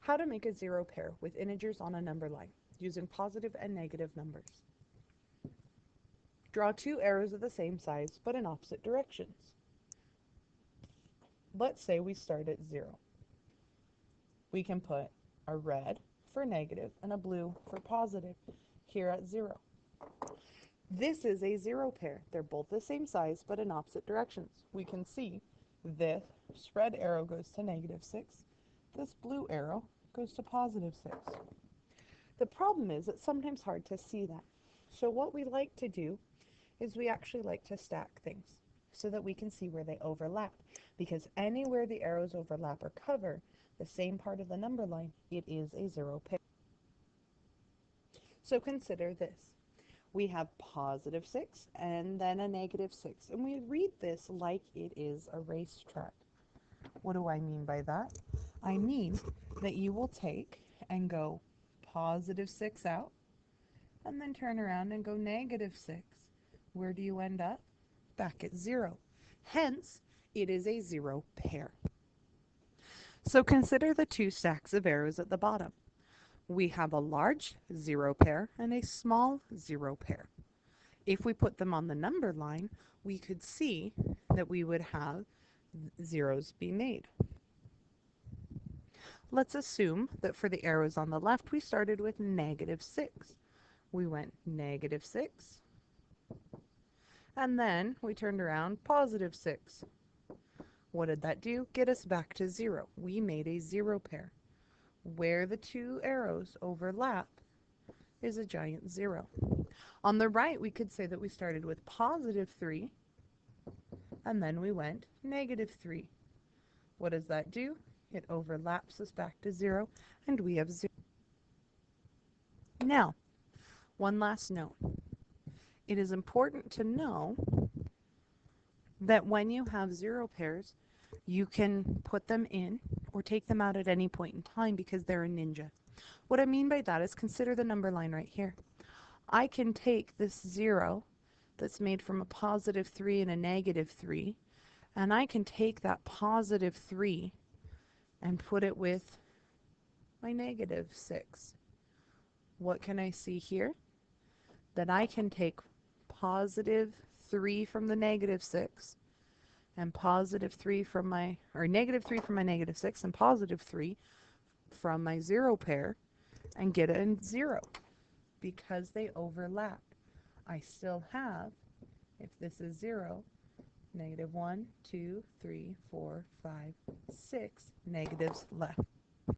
How to make a zero pair with integers on a number line using positive and negative numbers. Draw two arrows of the same size but in opposite directions. Let's say we start at 0. We can put a red for negative and a blue for positive here at 0. This is a zero pair. They're both the same size but in opposite directions. We can see this red arrow goes to -6. This blue arrow goes to +6. The problem is it's sometimes hard to see that. So what we like to do is we actually like to stack things so that we can see where they overlap. Because anywhere the arrows overlap or cover the same part of the number line, it is a zero pair. So consider this. We have +6 and then a -6. And we read this like it is a racetrack. What do I mean by that? I mean that you will take and go +6 out and then turn around and go -6. Where do you end up? Back at 0. Hence, it is a zero pair. So consider the two stacks of arrows at the bottom. We have a large zero pair and a small zero pair. If we put them on the number line, we could see that we would have zeros be made. Let's assume that for the arrows on the left, we started with -6. We went -6, and then we turned around +6. What did that do? Get us back to 0. We made a zero pair. Where the two arrows overlap is a giant 0. On the right, we could say that we started with +3, and then we went -3. What does that do? It overlaps us back to 0, and we have 0. Now, one last note. It is important to know that when you have zero pairs, you can put them in or take them out at any point in time because they're a ninja. What I mean by that is consider the number line right here. I can take this 0 that's made from a +3 and a -3, and I can take that +3 and put it with my -6. What can I see here? That I can take +3 from the -6 and +3 from my, or -3 from my -6 and +3 from my zero pair and get a 0 because they overlap. I still have, if this is 0, -1, 2, 3, 4, 5, 6 negatives left.